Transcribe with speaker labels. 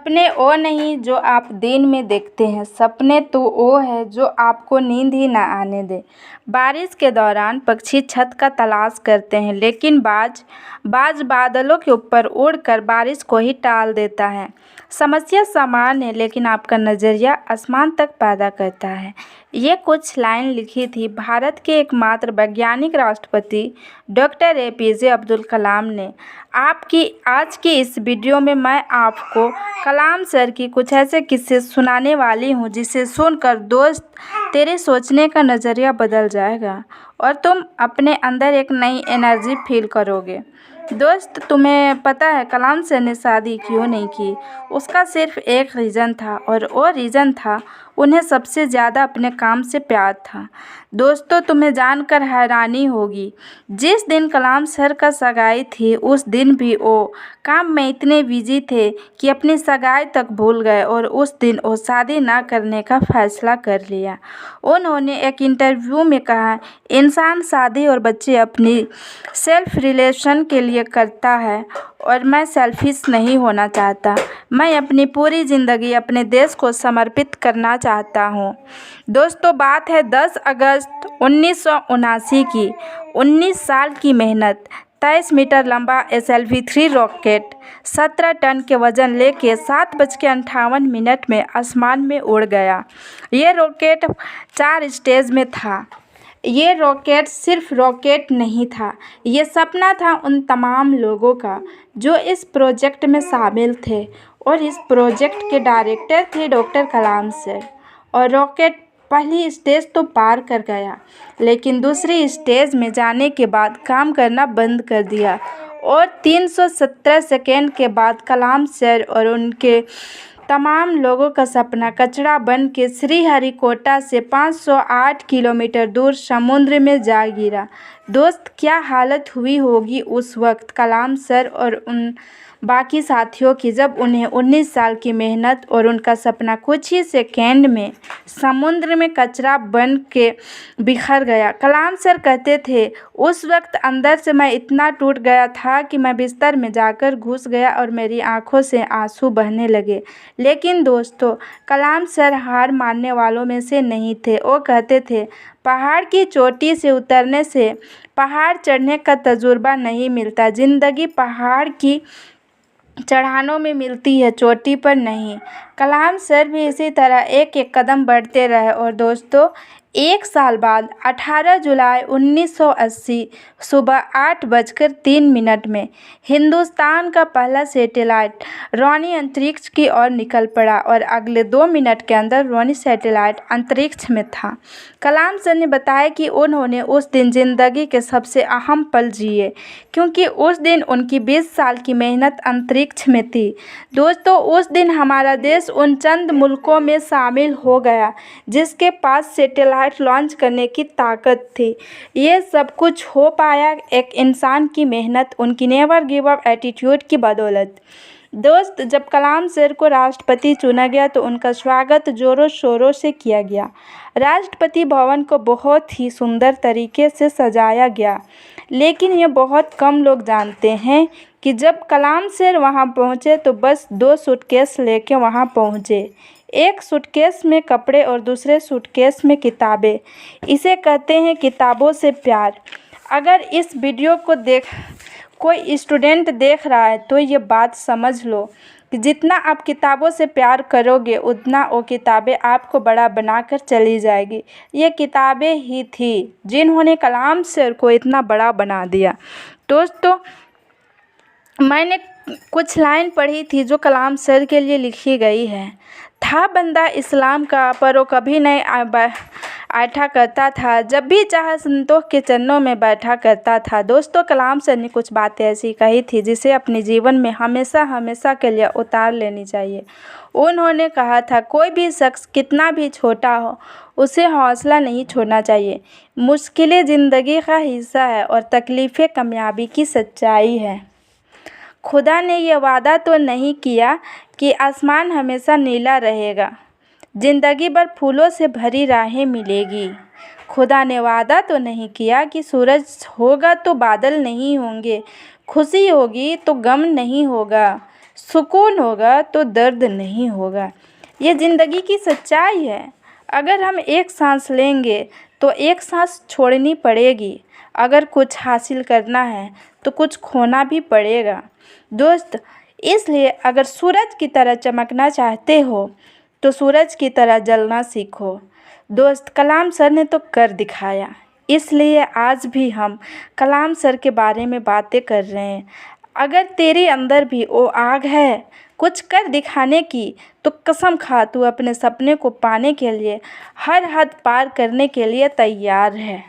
Speaker 1: सपने वो नहीं जो आप दिन में देखते हैं, सपने तो वो है जो आपको नींद ही ना आने दे। बारिश के दौरान पक्षी छत का तलाश करते हैं, लेकिन बाज बादलों के ऊपर उड़कर बारिश को ही टाल देता है। समस्या समान है, लेकिन आपका नज़रिया आसमान तक पैदा करता है। ये कुछ लाइन लिखी थी भारत के एकमात्र वैज्ञानिक राष्ट्रपति डॉक्टर APJ अब्दुल कलाम ने। आपकी आज की इस वीडियो में मैं आपको कलाम सर की कुछ ऐसे किस्से सुनाने वाली हूँ जिसे सुनकर दोस्त तेरे सोचने का नज़रिया बदल जाएगा और तुम अपने अंदर एक नई एनर्जी फील करोगे। दोस्त, तुम्हें पता है कलाम सर ने शादी क्यों नहीं की? उसका सिर्फ एक रीज़न था, और वो रीज़न था उन्हें सबसे ज़्यादा अपने काम से प्यार था। दोस्तों, तुम्हें जानकर हैरानी होगी, जिस दिन कलाम सर का सगाई थी उस दिन भी वो काम में इतने बिजी थे कि अपनी सगाई तक भूल गए और उस दिन वो शादी ना करने का फैसला कर लिया। उन्होंने एक इंटरव्यू में कहा, इंसान शादी और बच्चे अपनी सेल्फ रिलेशन के लिए करता है और मैं सेल्फिश नहीं होना चाहता। मैं अपनी पूरी ज़िंदगी अपने देश को समर्पित करना चाहता हूँ। दोस्तों, बात है 10 अगस्त 1979 की। 19 साल की मेहनत, 23 मीटर लंबा SLV-3 रॉकेट 17 टन के वजन लेके 7:58 में आसमान में उड़ गया। ये रॉकेट 4 स्टेज में था। ये रॉकेट सिर्फ रॉकेट नहीं था, ये सपना था उन तमाम लोगों का जो इस प्रोजेक्ट में शामिल थे, और इस प्रोजेक्ट के डायरेक्टर थे डॉक्टर कलाम सर। और रॉकेट पहली स्टेज तो पार कर गया, लेकिन दूसरी स्टेज में जाने के बाद काम करना बंद कर दिया, और 317 सेकेंड के बाद कलाम सर और उनके तमाम लोगों का सपना कचरा बन के श्रीहरिकोटा से 508 किलोमीटर दूर समुद्र में जा गिरा। दोस्त, क्या हालत हुई होगी उस वक्त कलाम सर और उन बाकी साथियों की, जब उन्हें 19 साल की मेहनत और उनका सपना कुछ ही सेकेंड में समुद्र में कचरा बन के बिखर गया। कलाम सर कहते थे, उस वक्त अंदर से मैं इतना टूट गया था कि मैं बिस्तर में जाकर घुस गया और मेरी आंखों से आंसू बहने लगे। लेकिन दोस्तों, कलाम सर हार मानने वालों में से नहीं थे। वो कहते थे, पहाड़ की चोटी से उतरने से पहाड़ चढ़ने का तजुर्बा नहीं मिलता। ज़िंदगी पहाड़ की चढ़ानों में मिलती है, चोटी पर नहीं। कलाम सर भी इसी तरह एक एक कदम बढ़ते रहे, और दोस्तों, 1 साल बाद 18 जुलाई 1980 सुबह 8:03 में हिंदुस्तान का पहला सैटेलाइट रोनी अंतरिक्ष की ओर निकल पड़ा, और अगले 2 मिनट के अंदर रोनी सैटेलाइट अंतरिक्ष में था। कलाम सर ने बताया कि उन्होंने उस दिन ज़िंदगी के सबसे अहम पल जिए, क्योंकि उस दिन उनकी 20 साल की मेहनत अंतरिक्ष में थी। दोस्तों, उस दिन हमारा देश उन चंद मुल्कों में शामिल हो गया जिसके पास सैटेलाइट लॉन्च करने की ताकत थी। ये सब कुछ हो पाया एक इंसान की मेहनत, उनकी नेवर गिव अप एटीट्यूड की बदौलत। दोस्त, जब कलाम सर को राष्ट्रपति चुना गया तो उनका स्वागत जोरों शोरों से किया गया। राष्ट्रपति भवन को बहुत ही सुंदर तरीके से सजाया गया, लेकिन ये बहुत कम लोग जानते हैं कि जब कलाम सर वहाँ पहुँचे तो बस 2 सूटकेस लेके वहाँ पहुँचे। एक सूटकेस में कपड़े और दूसरे सूटकेस में किताबें। इसे कहते हैं किताबों से प्यार। अगर इस वीडियो को कोई स्टूडेंट देख रहा है तो ये बात समझ लो कि जितना आप किताबों से प्यार करोगे उतना वो किताबें आपको बड़ा बनाकर चली जाएगी। ये किताबें ही थी जिन्होंने कलाम सर को इतना बड़ा बना दिया। दोस्तों, मैंने कुछ लाइन पढ़ी थी जो कलाम सर के लिए लिखी गई है। था बंदा इस्लाम का, पर वो कभी नहीं ऐठा करता था, जब भी चाहा संतों के चरणों में बैठा करता था। दोस्तों, कलाम सर ने कुछ बातें ऐसी कही थी जिसे अपने जीवन में हमेशा हमेशा के लिए उतार लेनी चाहिए। उन्होंने कहा था, कोई भी शख्स कितना भी छोटा हो, उसे हौसला नहीं छोड़ना चाहिए। मुश्किलें ज़िंदगी का हिस्सा है और तकलीफ़ें कामयाबी की सच्चाई है। खुदा ने यह वादा तो नहीं किया कि आसमान हमेशा नीला रहेगा, ज़िंदगी भर फूलों से भरी राहें मिलेगी। खुदा ने वादा तो नहीं किया कि सूरज होगा तो बादल नहीं होंगे, खुशी होगी तो गम नहीं होगा। सुकून होगा तो दर्द नहीं होगा। ये ज़िंदगी की सच्चाई है। अगर हम एक सांस लेंगे तो एक सांस छोड़नी पड़ेगी। अगर कुछ हासिल करना है तो कुछ खोना भी पड़ेगा दोस्त। इसलिए अगर सूरज की तरह चमकना चाहते हो तो सूरज की तरह जलना सीखो दोस्त। कलाम सर ने तो कर दिखाया, इसलिए आज भी हम कलाम सर के बारे में बातें कर रहे हैं। अगर तेरे अंदर भी वो आग है कुछ कर दिखाने की तो कसम खा तू अपने सपने को पाने के लिए हर हद पार करने के लिए तैयार है।